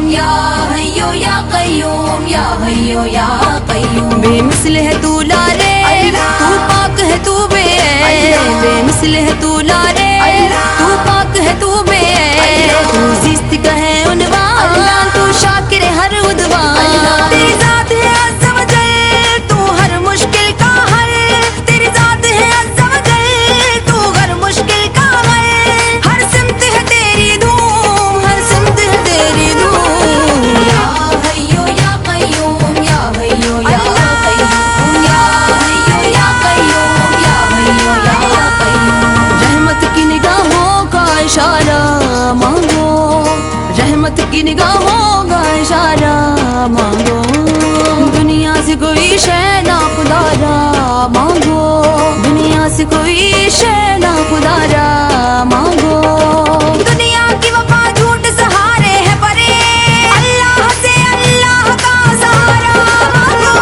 یا حیو یا قیوم یا حیو یا قیوم بے مثل ہے تو لارے تو پاک ہے تو بے بے مثل ہے تو لارے تو پاک ہے تو بے تو زیست کا ہے عنوان تو شاکر ہے ہر عدوان تیری ذات ہے عز و جل تو ہر مشکل کا حل تیری ذات ہے عز و جل تو ہر مشکل کا حل ہر سمت ہے تیری دھوم ہر سمت ہے تیری دھوم یا حیو یا قیوم یا حیو یا قیوم یا حیو یا قیوم یا حیو یا قیوم رحمت کی نگاہوں کا اشارہ مانگو رحمت کی نگاہوں کا اشارہ مانگو دنیا سے کوئی شے نہ خدا را مانگو دنیا سے کوئی شے نہ خدا را مانگو دنیا کی وفا جھوٹ سہارے ہے پرے اللہ سے اللہ کا سہارا مانگو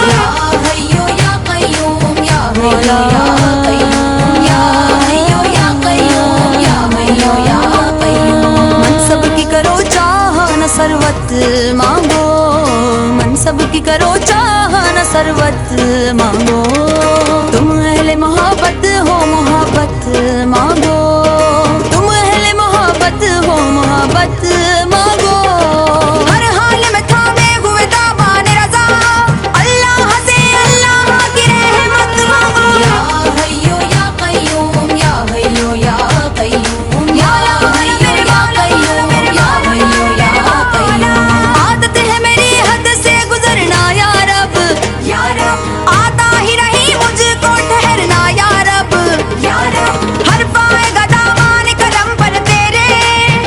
یا حیو یا قیوم یا حیو یا قیوم یا حیو یا قیوم یا حیو یا قیوم منصب کی کرو چاہ نہ ثروت مانگو منصب کی کرو چاہ نہ ثروت مانگو تم اہل محبت ہو محبت مانگو تم اہل محبت ہو محبت مانگو ہر حال میں تھامے ہوئے دامان رضا اللہ سے اللہ کی رحمت مانگو یا حیو یا قیوم یا حیو یا قیوم یا حیو یا قیوم یا حیو یا قیوم عادت ہے میری حد سے گزرنا یا رب آتا ہی نہیں مجھ کو ٹھہرنا یا رب ہر پائے گا دامان کرم پر تیرے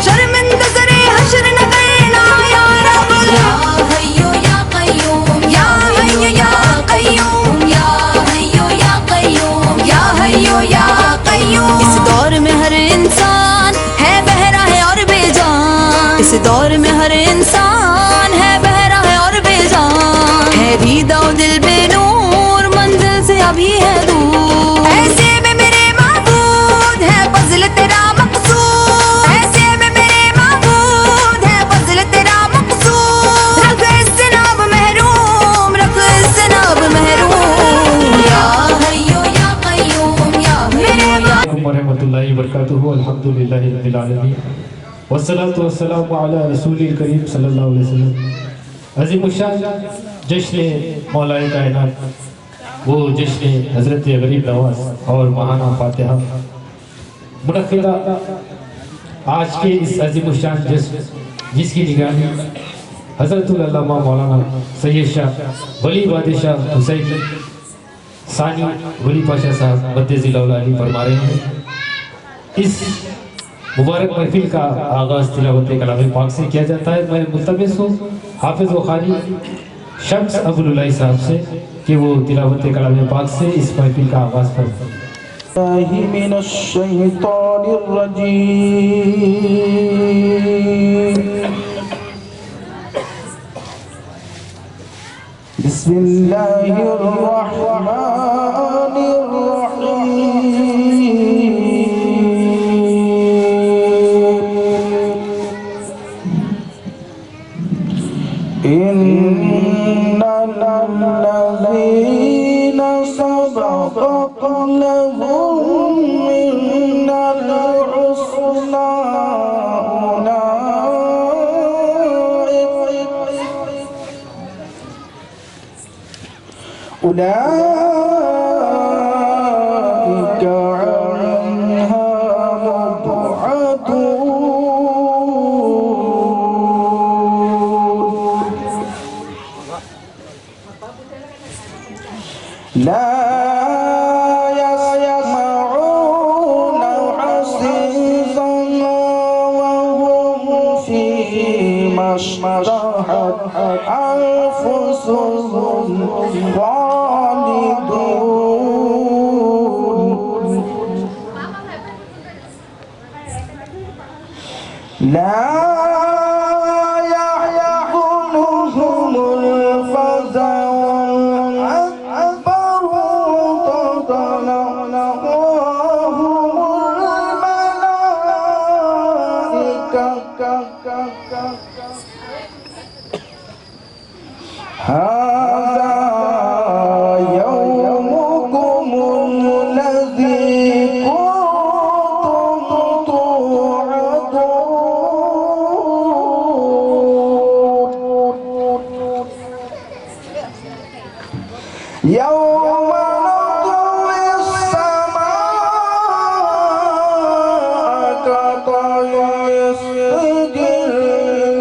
شرمندہ کرے حشر نہ کرنا یا رب یا حیو یا قیوم یا حیو یا قیوم یا حیو یا قیوم یا حیو یا قیوم اس دور میں ہر انسان ہے بہرا ہے اور بے جان اس دور میں ہر انسان ہے بہرا ہے اور بے جان ہے دیدہ و دل بے نور منزل سے ابھی ہے دور ایسے میں میرے معبود ہے فضل تیرا مقصود ایسے میں میرے معبود ہے فضل تیرا مقصود رکھ اس جناب محروم رکھ اس جناب محروم یا حیو یا قیوم یا حیو یا ورحمۃ اللہ وبرکاتہ الحمدللہ رب العالمین والصلاة والسلام علی رسول الکریم صلی اللہ علیہ وسلم عظیم الشان جشن مولا کائنات وہ جشن حضرت غریب نواز اور ماہانہ فاتحہ منعقدہ آج کے اس عظیم الشان جشن جس کی نگرانی حضرت العلامہ مولانا سید شاہ ولی بادشاہ حسین ثانی ولی پاشا صاحب مدد علی فرما رہے ہیں اس مبارک محفل کا آغاز تلاوت کلام پاک سے کیا جاتا ہے میں ملتمس ہوں حافظ و قاری شمس ابوالعلائی صاحب سے کہ وہ تلاوت کلام پاک سے اس محفل کا آغاز فرمائیں اللہ من الشیطان الرجیم بسم اللہ الرحمن الرحیم ان الذین سبقت لهم من الحسنى أولئك عنها مبعدون لا يسمعون حسيسها وهم فيما اشتهت أنفسهم خالدون لا يحزنهم الفزع الأكبر تتلقاهم الملائكة هذا يومكم الذي كنتم توعدون يوم نطوي السماء كطي السجل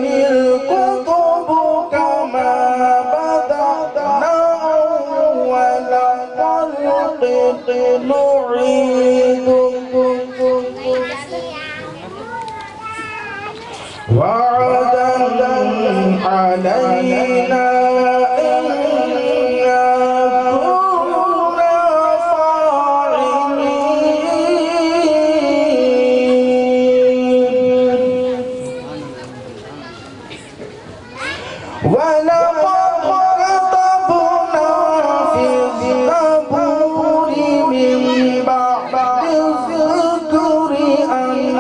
للكتب كما بدأنا أول خلق نعيده وعدا علينا إنا كنا فاعلين ولقد كتبنا في الزبور من بعد الذكر أن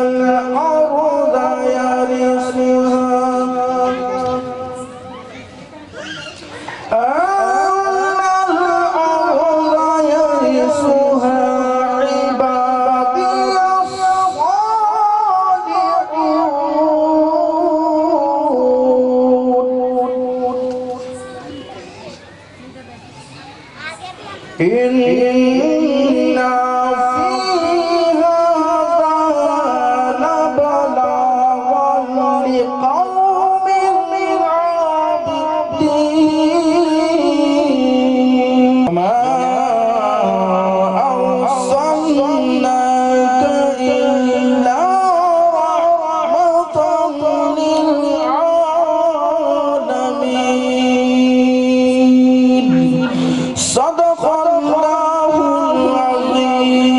الأرض يرثها عبادي الصالحون إن فيها لبلاغا لقوم عابدين ما أرسلناك إلا رحمة للعالمين صدق الله العظيم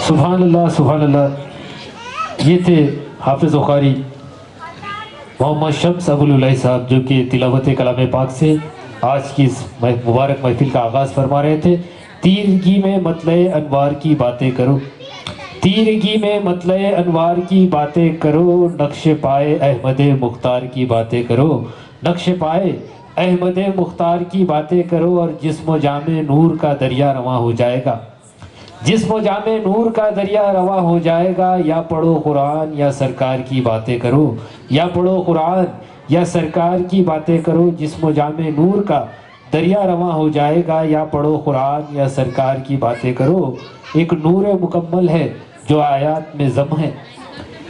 سبحان اللہ سبحان اللہ. یہ تھے حافظ قاری محمد شمس ابوالعلائی صاحب، جو کہ تلاوت کلام پاک سے آج کی اس مبارک محفل کا آغاز فرما رہے تھے. تیرگی میں مطلع انوار کی باتیں کرو، تیرگی میں مطلع انوار کی باتیں کرو، نقش پائے احمد مختار کی باتیں کرو، نقش پائے احمد مختار کی باتیں کرو، اور جسم و جامع نور کا دریا رواں ہو جائے گا، جسم و جامع نور کا دریا رواں ہو جائے گا. یا پڑھو قرآن یا سرکار کی باتیں کرو، یا پڑھو قرآن یا سرکار کی باتیں کرو، جسم و جامع نور کا دریا رواں ہو جائے گا. یا پڑھو قرآن یا سرکار کی باتیں کرو. ایک نور مکمل ہے جو آیات میں ضم ہے،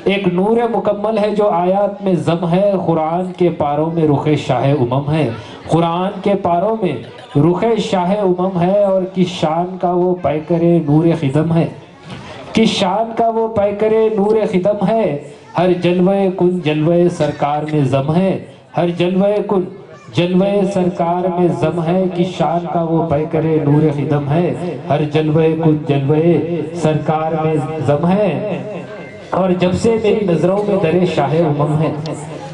ایک نور مکمل ہے جو آیات میں ضم ہے. قرآن کے پاروں میں رخ شاہ امم ہے، قرآن کے پاروں میں رخ شاہ امم ہے. اور کس شان کا وہ پیکر نور خدم ہے، کس شان کا وہ پیکر نور خدم ہے. ہر جلوہ کن جلوہ سرکار میں ضم ہے، ہر جلوہ کن جلوہ سرکار میں ضم ہے. کس شان کا وہ پیکر نور خدم ہے، ہر جلوہ کن جلوہ سرکار میں ضم ہے. اور جب سے میری نظروں میں در شاہ امم ہے،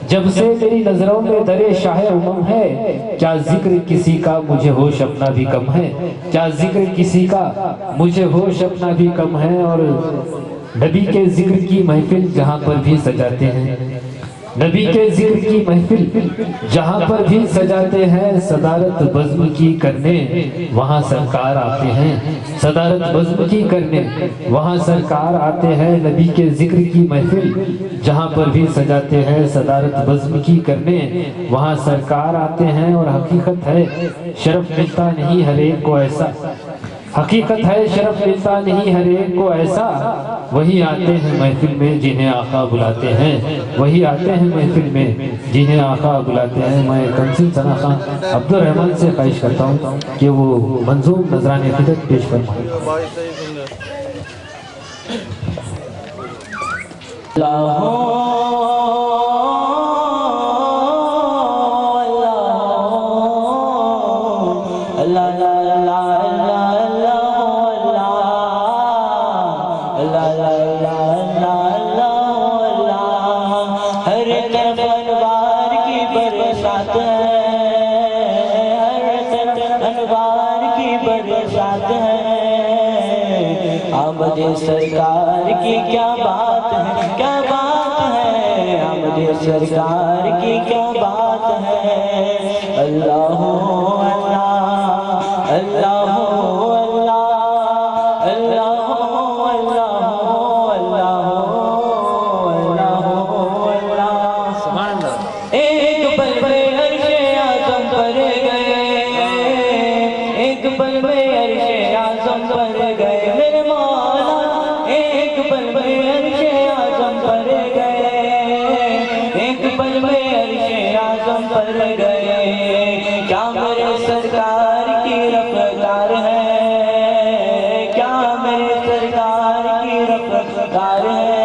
جب سے میری نظروں میں در شاہ امم ہے. کیا ذکر کسی کا مجھے ہوش اپنا بھی کم ہے، کیا ذکر کسی کا مجھے ہوش اپنا بھی کم ہے. اور نبی کے ذکر کی محفل جہاں پر بھی سجاتے ہیں، نبی کے ذکر کی محفل جہاں پر بھی سجاتے ہیں. صدارت بزم کی کرنے وہاں سرکار آتے ہیں، صدارت بزم کی کرنے وہاں سرکار آتے ہیں. نبی کے ذکر کی محفل جہاں پر بھی سجاتے ہیں، صدارت بزم کی کرنے وہاں سرکار آتے ہیں. اور حقیقت ہے شرف ملتا نہیں ہر ایک کو ایسا، حقیقت ہے شرف ملتا نہیں ہر ایک کو ایسا. وہی آتے ہیں محفل میں جنہیں آقا بلاتے ہیں، وہی آتے ہیں محفل میں جنہیں آقا بلاتے ہیں. میں تنزیل ثنا خان عبد الرحمن سے خواہش کرتا ہوں کہ وہ منظوم نذران خدمت پیش فرمائیں. انوار کی برسات ہے، آمد آمد سرکار کی کیا بات ہے، کیا بات ہے، آمد سرکار کی کیا بات ہے۔ اللہ اللہ اللہ اللہ اللہ اللہ اللہ۔ ایک پل میں عرش اعظم پر گئے، ایک پل میں عرش اعظم پر گئے میرے مولا، ایک پل میں عرش اعظم پر گئے، ایک پل میں عرش اعظم پر گئے۔ کیا میرے سرکار کی رفتار ہے، کیا میرے سرکار کی رفتار ہے۔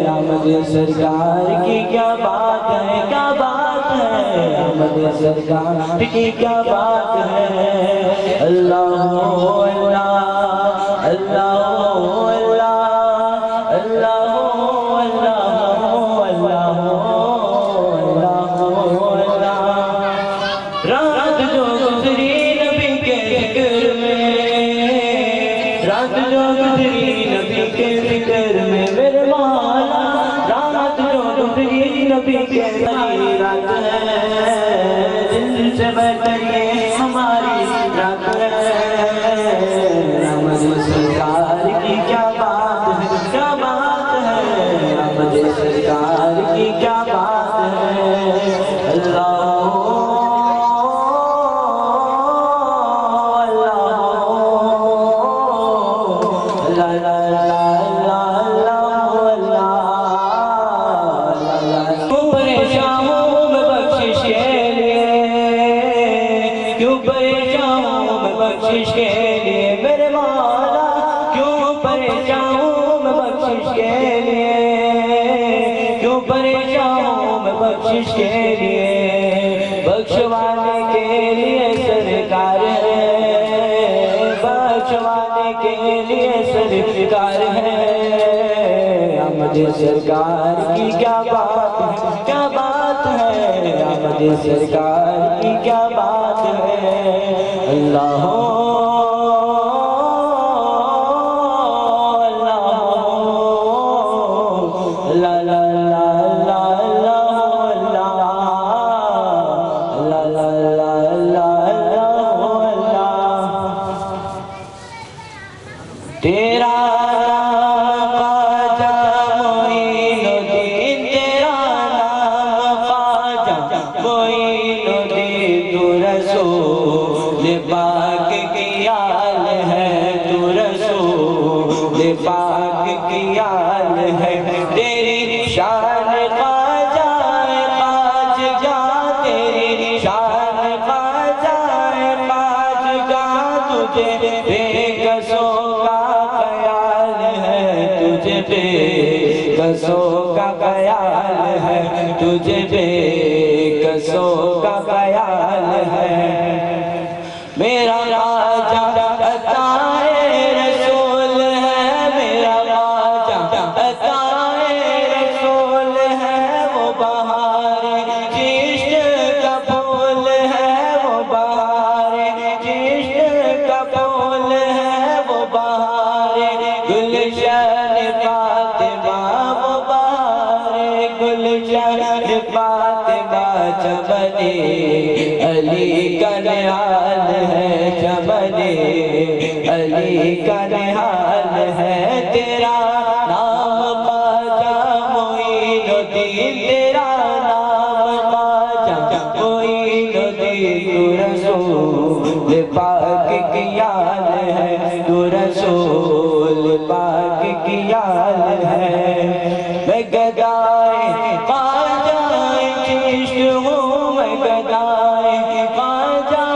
آمد سرکار کی کیا بات ہے، کیا بات ہے، آمد سرکار کی کیا بات ہے۔ اللہ اللہ اللہ اللہ اللہ اللہ۔ رات جو گزری نبی کے ذکر میں، رات جو گزری نبی کے ذکر میں میرے مولا، رات جو گزری نبی کے رات ہے، دل سے بہتر یہ ہماری رات ہے۔ آمد سرکار کی کیا بات ہے، کیا بات ہے، آمد سرکار کی کیا بات ہے۔ اللہ کیوں پریشان ہوں میں بخشش کے لیے میرے مولا، کیوں پریشان ہوں میں بخشش کے لیے، کیوں پریشان ہوں میں بخشش کے لیے۔ بخشوانے کے لیے سرکار ہے، بخشوانے کے لیے سرکار ہے۔ آمد سرکار کی کیا بات ہے، کیا بات ہے، آمد سرکار کی کیا بات ہے۔ اللہ تیرا نام خواجہ معین الدین، تیرا نام خواجہ معین الدین، تو رسول پاک کی آل ہے، تو رسول پاک کی آل ہے۔ تیری شان خواجہ خواجہ، تیری شان خواجہ خواجہ، تجھے بے کسوں بے کسوں کا خیال ہے، تجھے بے کسوں کا خیال ہے۔ میرا خواجہ عطائے رسول ہے، میرا خواجہ عطائے رسول ہے، وہ بہار عشق کا پھول ہے، وہ بہار عشق کا پھول ہے، وہ بہار گلشن فاطمہ، وہ بہار گلشن فاطمہ، چمن علی کا نہال ہے، چمن علی کا نہال ہے۔ تیرا نام خواجہ معین الدین، تیرا نام خواجہ معین الدین، تو رسول پاک کی آل ہے، تو رسول پاک کی آل ہے۔ میں گدائے خواجہ چشت ہوں، میں گدائے خواجہ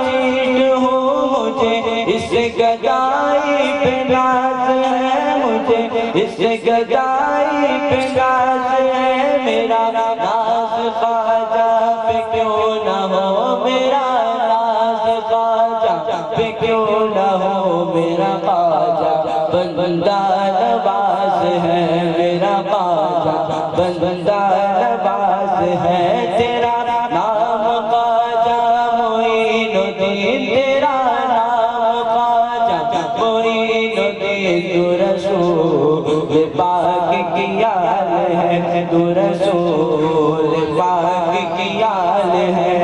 چشت ہوں، مجھے اس گدائی پہ ناز ہے، مجھے اس گدائی پہ ناز ہے۔ میرا ناز خواجہ پہ کیوں نہ ہو، میرا ناز خواجہ پہ کیوں نہ ہو، میرا خواجہ بندہ نواز ہے، میرا خواجہ بندہ نواز ہے۔ تیرا نام خواجہ معین الدین، تیرا نام خواجہ معین الدین، تو رسول پاک کی آل ہے، تو رسول پاک کی آل ہے۔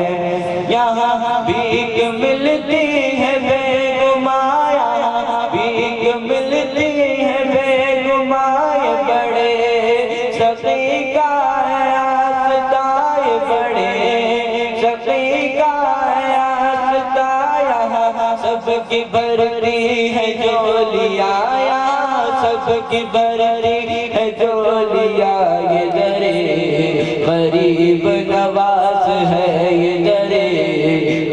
یہاں بھیک ملتی ہے بے گمایا، بھیک ملتی ہے بے گمائے، بڑے سخی کا ہے آستائے، بڑے سخی کا ہے آستائے، سب کی بھرتی ہے جولیا، سب کی بھرتی ہے جولیا، یہ درے غریب نواز ہے، یہ درے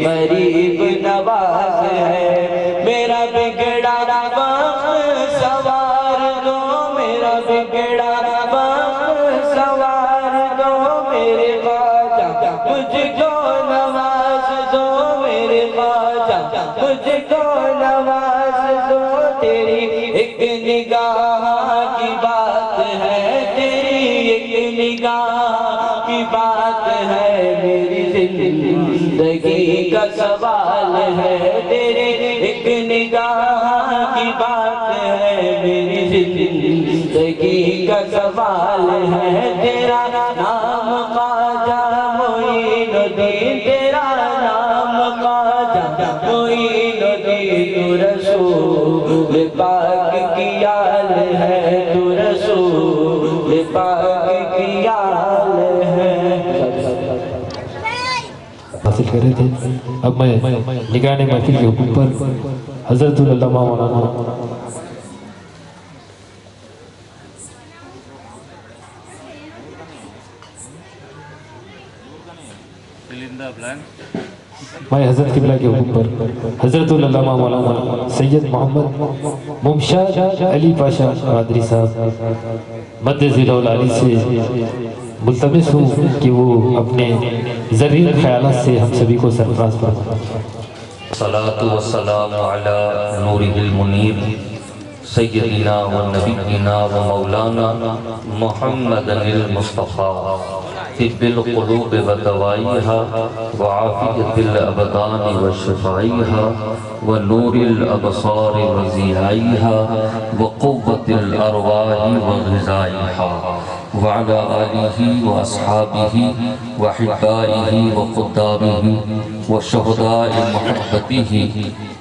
غریب نواز ہے۔ میرا بگڑا وقت سوار دو، میرا بگڑا وقت سوار دو، میرے خواجہ مجھ کو نواز دو، میرے خواجہ مجھ کو نواز دو۔ تیری ایک نگاہ کی بات ہے، تیری ایک نگاہ کی بات ہے، میری زندگی کا سوال ہے، تیرے ایک نگاہ کی بات ہے، میری زندگی کا سوال ہے۔ تیرا نام خواجہ معین الدین، تیرا نام خواجہ معین الدین، تو رسول پاک کی آل ہے، تو رسول پاک کی آل ہے۔ حاصل کر رہے تھے۔ اب میں نگران محفل کے حکم پر حضرت العلامہ مولانا میں حضرت قبلہ کے حکم پر حضرت العلامہ مولانا سید محمد ممشاد علی پاشا قادری صاحب مد ذیل العالی سے ملتمس ہوں کہ وہ اپنے زرین خیالات سے ہم سبھی کو سرفراز فرمائیں۔ الصلاة والسلام على نوره المنير سيدنا ونبينا ومولانا محمد المصطفى طب القلوب ودوائها وعافية الأبدان وشفائها ونور الأبصار وزيائها وقوة الأرواح وغذائها وعلى آله وأصحابه وحبائه وقدامه وشهداء محبته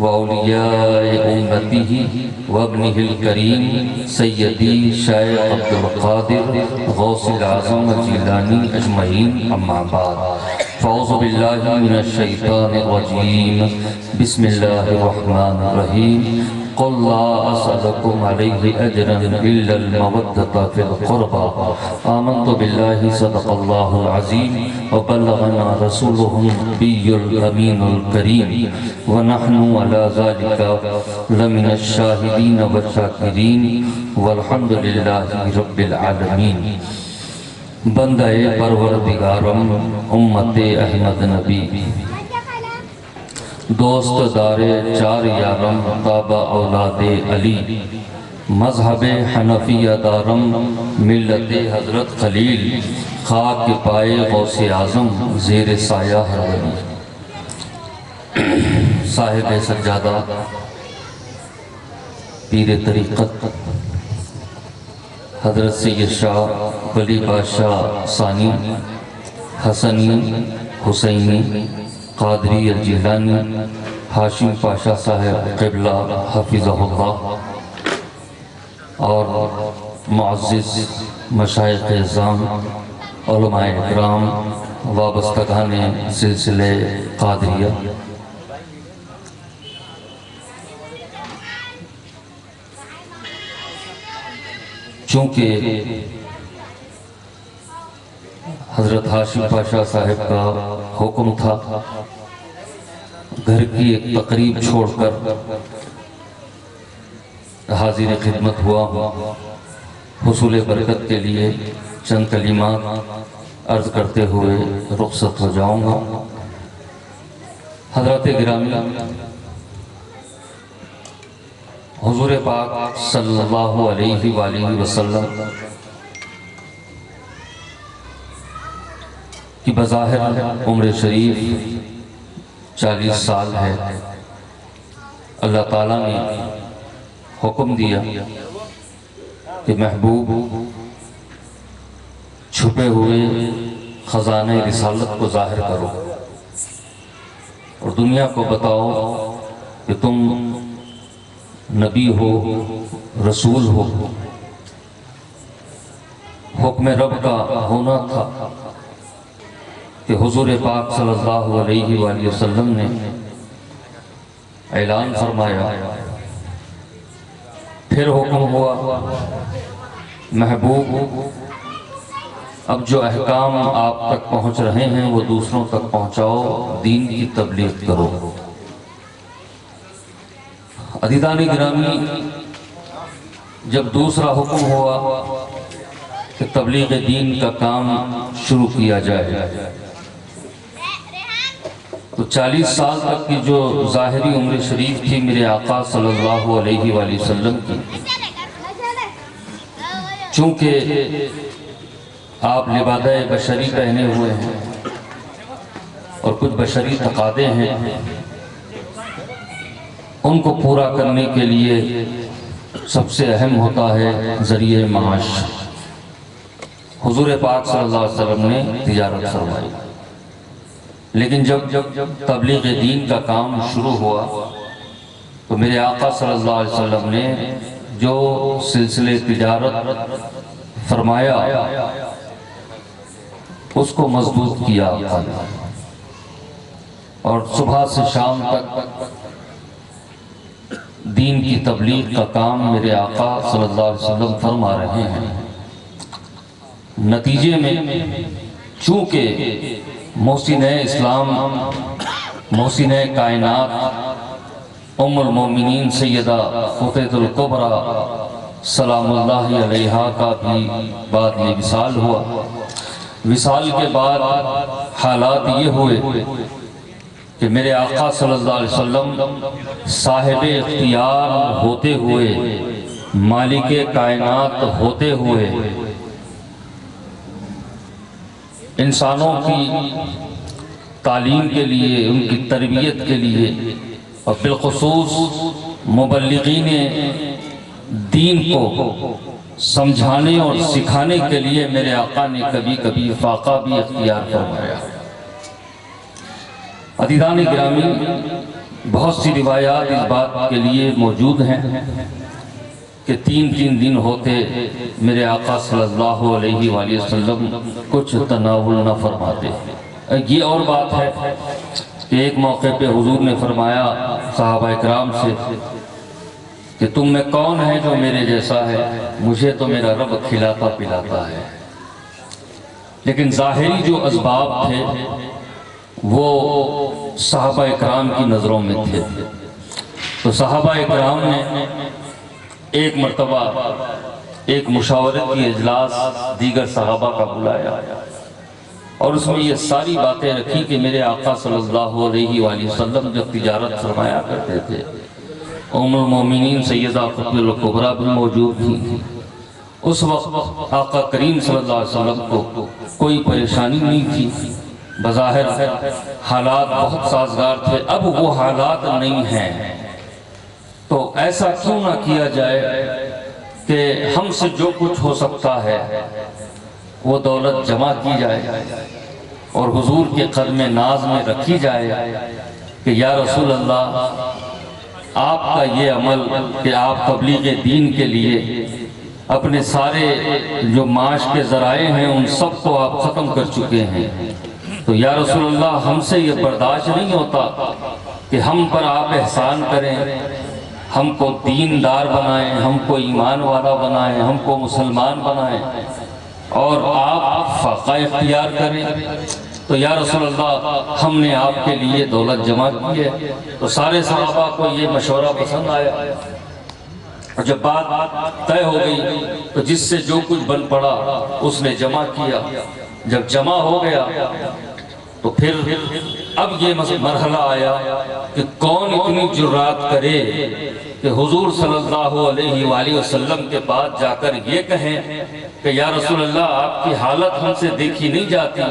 وأولياء أمته وابنه الكريم سيدي شيخ عبد القادر غوث العظم الجيلاني أجمعين، أما بعد، فأعوذ بالله من الشيطان الرجيم، بسم الله الرحمن الرحيم، قل لا أسألكم عليه أجرا إلا المودة في القربى، آمنت بالله صدق الله العظيم وبلغنا رسوله النبي الأمين الكريم، ونحن على ذلك لمن الشاهدين والشاكرين، والحمد لله رب العالمين۔ بندہ پروردگارم امت احمد نبی، دوست دار چار یارم تابع اولاد علی، مذہب حنفیہ دارم ملت حضرت خلیل، خاک پائے غوث اعظم زیر سایہ ہر ولی، صاحب سجادہ پیر طریقت حضرت سید شاہ ولی بادشاہ ثانی حسنی حسینی قادری الجیلانی ہاشم پاشا صاحب قبلہ حفظہ اللہ، اور معزز مشائخ اعظام، علماء اکرام، وابستگان سلسلہ قادریہ، چونکہ حضرت ہاشم پاشا صاحب کا حکم تھا گھر کی ایک تقریب چھوڑ کر حاضر خدمت ہوا ہوں، حصول برکت کے لیے چند کلمات عرض کرتے ہوئے رخصت ہو جاؤں گا۔ حضرت گرامی، حضور پاک صلی اللہ علیہ وآلہ وسلم کی بظاہر عمر شریف 40 سال ہے۔ اللہ تعالیٰ نے حکم دیا کہ محبوب چھپے ہوئے خزانہ رسالت کو ظاہر کرو اور دنیا کو بتاؤ کہ تم نبی ہو، رسول ہو۔ حکم رب کا ہونا تھا کہ حضور پاک صلی اللہ علیہ وآلہ وسلم نے اعلان فرمایا، پھر حکم ہوا محبوب اب جو احکام آپ تک پہنچ رہے ہیں وہ دوسروں تک پہنچاؤ، دین کی تبلیغ کرو۔ عزیزان گرامی، جب دوسرا حکم ہوا کہ تبلیغ دین کا کام شروع کیا جائے تو 40 سال تک کی جو ظاہری عمر شریف تھی میرے آقا صلی اللہ علیہ وآلہ وسلم کی، چونکہ آپ لبادہ بشری پہنے ہوئے ہیں اور کچھ بشری تقاضے ہیں، ان کو پورا کرنے کے لیے سب سے اہم ہوتا ہے ذریعہ معاش۔ حضور پاک صلی اللہ علیہ وسلم نے تجارت فرمائی، لیکن جب تبلیغ دین کا کام شروع ہوا تو میرے آقا صلی اللہ علیہ وسلم نے جو سلسلے تجارت فرمایا اس کو مضبوط کیا آقا نے، اور صبح سے شام تک دین کی تبلیغ کا کام میرے آقا صلی اللہ علیہ وسلم فرما رہے ہیں۔ نتیجے میں چونکہ محسن اسلام، محسن کائنات ام المومنین سیدہ خطیط الکبریٰ سلام اللہ علیہا کا بھی بعد میں وصال ہوا۔ وصال کے بعد حالات یہ ہوئے کہ میرے آقا صلی اللہ علیہ وسلم صاحب اختیار ہوتے ہوئے، مالک کائنات ہوتے ہوئے، انسانوں کی تعلیم کے لیے، ان کی تربیت کے لیے اور بالخصوص مبلغین دین کو سمجھانے اور سکھانے کے لیے میرے آقا نے کبھی کبھی فاقہ بھی اختیار فرمایا۔ عزیزان گرامی، بہت سی روایات اس بات کے لیے موجود ہیں کہ 3 دن ہوتے میرے آقا صلی اللہ علیہ وآلہ وسلم کچھ تناول نہ فرماتے۔ یہ اور بات ہے کہ ایک موقع پہ حضور نے فرمایا صحابہ اکرام سے کہ تم میں کون ہے جو میرے جیسا ہے؟ مجھے تو میرا رب کھلاتا پلاتا ہے۔ لیکن ظاہری جو اسباب تھے وہ صحابہ اکرام کی نظروں میں تھے، تو صحابہ اکرام نے ایک مرتبہ ایک مشاورت کی اجلاس دیگر صحابہ کا بلایا اور اس میں یہ ساری باتیں رکھی کہ میرے آقا صلی اللہ علیہ وآلہ وسلم جب تجارت فرمایا کرتے تھے، ام المومنین سیدہ خطیط الکبریٰ بھی موجود تھی۔ اس وقت آقا کریم صلی اللہ علیہ وسلم کو کوئی پریشانی نہیں تھی، بظاہر حالات بہت سازگار تھے۔ اب وہ حالات نہیں ہیں تو ایسا کیوں نہ کیا جائے کہ ہم سے جو کچھ ہو سکتا ہے وہ دولت جمع کی جائے اور حضور کے قدم ناز میں رکھی جائے کہ یا رسول اللہ، آپ کا یہ عمل کہ آپ تبلیغ دین کے لیے اپنے سارے جو معاش کے ذرائع ہیں ان سب کو آپ ختم کر چکے ہیں، تو یا رسول اللہ ہم سے یہ برداشت نہیں ہوتا کہ ہم پر آپ احسان کریں، ہم کو دیندار بنائیں، ہم کو ایمان والا بنائیں، ہم کو مسلمان بنائیں اور آپ فاقہ اختیار کریں، تو یا رسول اللہ ہم نے آپ کے لیے دولت جمع کی ہے۔ تو سارے صحابہ کو یہ مشورہ پسند آیا اور جب بات طے ہو گئی تو جس سے جو کچھ بن پڑا اس نے جمع کیا۔ جب جمع ہو گیا تو پھر اب یہ مرحلہ آیا کہ کون اتنی جرات کرے کہ حضور صلی اللہ علیہ وآلہ وسلم کے پاس جا کر یہ کہیں کہ یا رسول اللہ آپ کی حالت ہم سے دیکھی نہیں جاتی،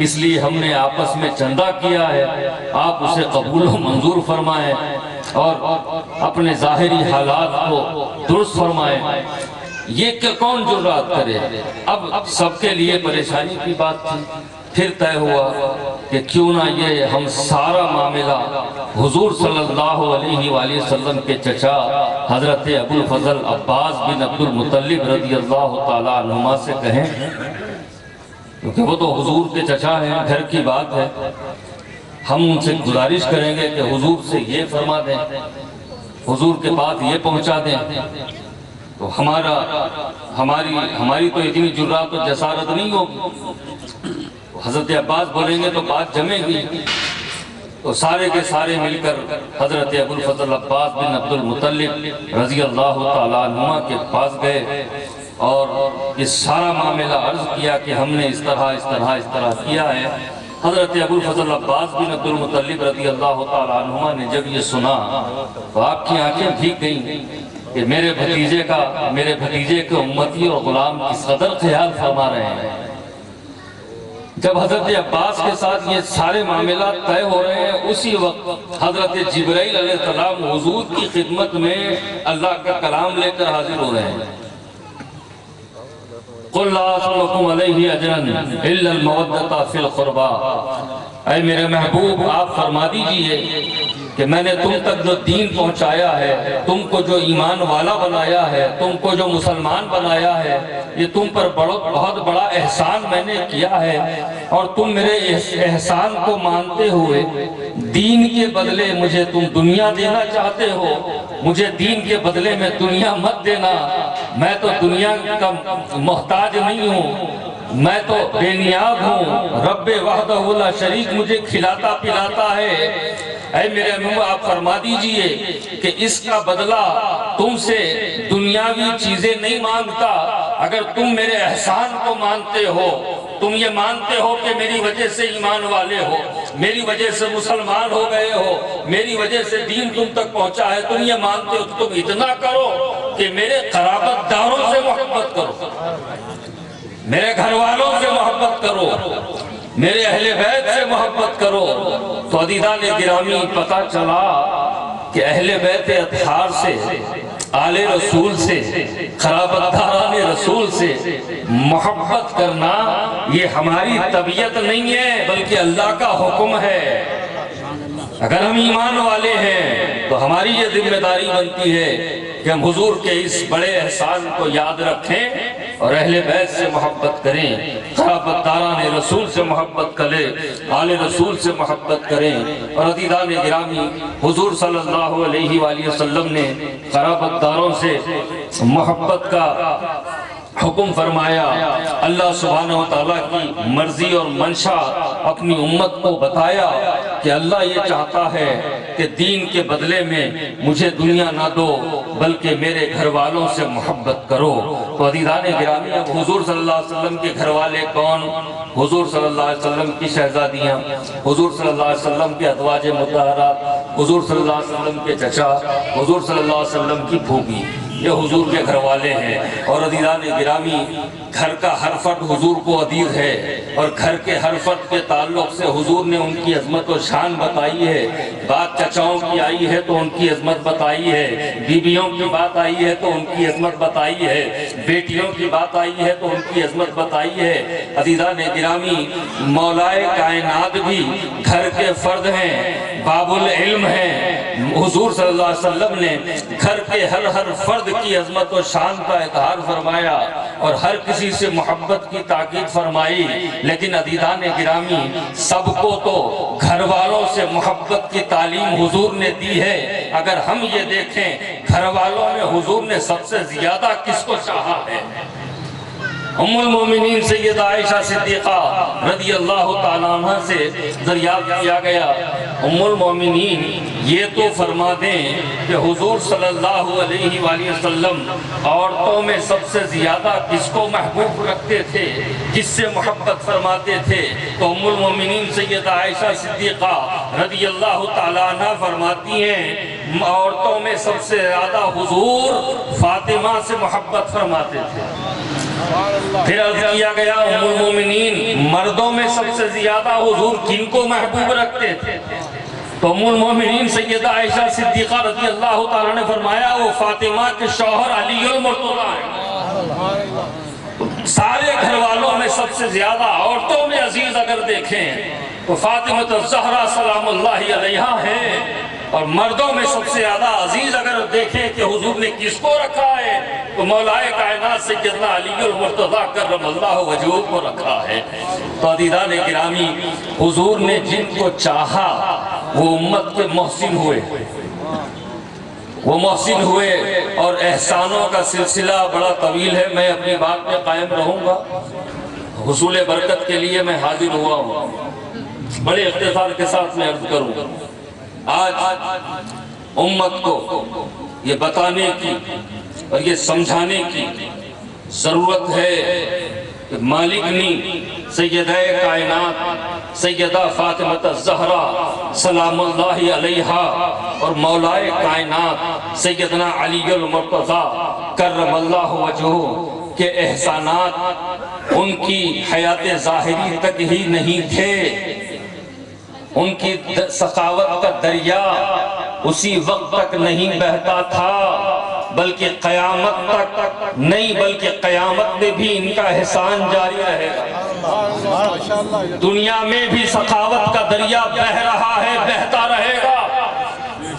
اس لیے ہم نے آپس میں چندہ کیا ہے، آپ اسے قبول و منظور فرمائیں۔ اور اپنے ظاہری حالات کو درست فرمائیں، یہ کہ کون جرات کرے؟ اب سب کے لیے پریشانی کی بات تھی، پھر طے ہوا کہ کیوں نہ یہ ہم سارا معاملہ حضور صلی اللہ علیہ وآلہ وسلم کے چچا حضرت ابو الفضل عباس بن عبد المطلب رضی اللہ تعالیٰ عنہما سے کہیں، کیونکہ وہ تو حضور کے چچا ہیں، گھر کی بات ہے۔ ہم ان سے گزارش کریں گے کہ حضور سے یہ فرما دیں، حضور کے پاس یہ پہنچا دیں، تو ہماری تو اتنی جرات و جسارت نہیں ہوگی۔ حضرت عباس بولیں گے تو بات جمے گی، تو سارے کے سارے مل کر حضرت ابو الفضل عباس بن عبد المطلب رضی اللہ تعالیٰ عنہما کے پاس گئے اور یہ سارا معاملہ عرض کیا کہ ہم نے اس طرح کیا ہے۔ حضرت ابو الفضل عباس بن عبد المطلب رضی اللہ تعالیٰ عنہما نے جب یہ سنا تو آپ کی آنکھیں بھیگ گئیں کہ میرے بھتیجے کے امتی اور غلام کی قدر خیال فرما رہے ہیں۔ جب حضرت عباس کے ساتھ یہ سارے معاملات طے ہو رہے ہیں، اسی وقت حضرت جبرائیل علیہ السلام حضور کی خدمت میں اللہ کا کلام لے کر حاضر ہو رہے ہیں۔ قُلْ لَا أَسْأَلُكُمْ عَلَيْهِ أَجْرًا إِلَّا الْمَوَدَّةَ فِي الْقُرْبَى، اے میرے محبوب آپ فرما دیجئے کہ میں نے تم تک جو دین پہنچایا ہے، تم کو جو ایمان والا بنایا ہے، تم کو جو مسلمان بنایا ہے، یہ تم پر بہت بڑا احسان میں نے کیا ہے، اور تم میرے احسان کو مانتے ہوئے دین کے بدلے مجھے تم دنیا دینا چاہتے ہو، مجھے دین کے بدلے میں دنیا مت دینا، میں تو دنیا کا محتاج نہیں ہوں، میں تو بے نیاز ہوں، رب وحدہ لا شریک مجھے کھلاتا پلاتا ہے۔ اے میرے محبوب آپ فرما دیجئے کہ اس کا بدلہ تم سے دنیاوی چیزیں نہیں مانگتا، اگر تم میرے احسان کو مانتے ہو، تم یہ مانتے ہو کہ میری وجہ سے ایمان والے ہو، میری وجہ سے مسلمان ہو گئے ہو، میری وجہ سے دین تم تک پہنچا ہے، تم یہ مانتے ہو تو تم اتنا کرو کہ میرے قرابت داروں سے محبت کرو، میرے گھر والوں سے محبت کرو، میرے اہل بیت سے محبت کرو۔ تو عزیزان گرامی پتہ چلا کہ اہل بیت اطہار سے، آل رسول سے، قرابت داران رسول سے محبت کرنا یہ ہماری طبیعت نہیں ہے بلکہ اللہ کا حکم ہے۔ اگر ہم ایمان والے ہیں تو ہماری یہ ذمہ داری بنتی ہے کہ ہم حضور کے اس بڑے احسان کو یاد رکھیں اور اہل بیت سے محبت کریں، قرابت داران رسول سے محبت کریں، آل رسول سے محبت کریں۔ اور عزیزان گرامی حضور صلی اللہ علیہ وآلہ وسلم نے قرابت داروں سے محبت کا حکم فرمایا۔ اللہ سبحانہ وتعالیٰ کی مرضی اور منشا اپنی امت کو بتایا کہ اللہ یہ چاہتا ہے کہ دین کے بدلے میں مجھے دنیا نہ دو بلکہ میرے گھر والوں سے محبت کرو۔ تو عزیزان گرامی اب حضور صلی اللہ علیہ وسلم کے گھر والے کون؟ حضور صلی اللہ علیہ وسلم کی شہزادیاں، حضور صلی اللہ علیہ وسلم کے ازواج مطہرات، حضور صلی اللہ علیہ وسلم کے چچا، حضور صلی اللہ علیہ وسلم کی پھوپھی، یہ حضور کے گھر والے ہیں۔ اور عزیزان گرامی گھر کا ہر فرد حضور کو عزیز ہے، اور گھر کے ہر فرد کے تعلق سے حضور نے ان کی عظمت و شان بتائی ہے۔ بات چچاؤں کی آئی ہے تو ان کی عظمت بتائی ہے، بیویوں کی بات آئی ہے تو ان کی عظمت بتائی ہے، بیٹیوں کی بات آئی ہے تو ان کی عظمت بتائی ہے۔ عزیزان گرامی مولائے کائنات بھی گھر کے فرد ہیں، باب العلم ہیں۔ حضور صلی اللہ علیہ وسلم نے گھر کے ہر فرد کی عظمت و شان کا اظہار فرمایا اور ہر کسی سے محبت کی تاکید فرمائی، لیکن عزیزان گرامی سب کو تو گھر والوں سے محبت کی تعلیم حضور نے دی ہے۔ اگر ہم یہ دیکھیں گھر والوں میں حضور نے سب سے زیادہ کس کو چاہا ہے؟ ام المومنین سیدہ عائشہ صدیقہ رضی اللہ تعالیٰ عنہ سے دریافت کیا گیا، ام المومنین یہ تو فرما دیں کہ حضور صلی اللہ علیہ وآلہ وسلم عورتوں میں سب سے زیادہ کس کو محبوب رکھتے تھے، کس سے محبت فرماتے تھے؟ تو ام المومنین سیدہ عائشہ صدیقہ رضی اللہ تعالیٰ عنہ فرماتی ہیں عورتوں میں سب سے زیادہ حضور فاطمہ سے محبت فرماتے تھے۔ پھر عرض کیا گیا ام المومنین مردوں میں سب سے زیادہ حضور کن کو محبوب رکھتے تھے؟ تو ام المومنین سیدہ عائشہ صدیقہ رضی اللہ تعالیٰ نے فرمایا وہ فاطمہ کے شوہر علی المرتضیٰ ہیں. سارے گھر والوں میں سب سے زیادہ عورتوں میں عزیز اگر دیکھیں تو فاطمہ الزہرا سلام اللہ علیہا ہے، اور مردوں میں سب سے زیادہ عزیز اگر دیکھیں کہ حضور نے کس کو رکھا ہے تو مولا کائنات سیدنا علی المرتضیٰ کرم اللہ وجہہ کو رکھا ہے. تو عزیزان گرامی، حضور نے جن کو چاہا وہ امت کے محسن ہوئے، وہ محسن ہوئے، اور احسانوں کا سلسلہ بڑا طویل ہے. میں اپنی بات پہ قائم رہوں گا. حصول برکت کے لیے میں حاضر ہوا ہوں. بڑے اختصار کے ساتھ میں عرض کروں، آج امت کو یہ بتانے کی اور یہ سمجھانے کی ضرورت ہے کہ مالکنی سیدہ کائنات سیدہ فاطمہ الزہرا سلام اللہ علیہا اور مولا کائنات سیدنا علی المرتضیٰ کرم اللہ وجہہ کے احسانات ان کی حیات ظاہری تک ہی نہیں تھے. ان کی سخاوت کا دریا اسی وقت تک نہیں بہتا تھا، بلکہ قیامت تک نہیں، بلکہ قیامت میں بھی ان کا احسان جاری رہے گا. دنیا میں بھی سخاوت کا دریا بہہ رہا ہے، بہتا رہے گا،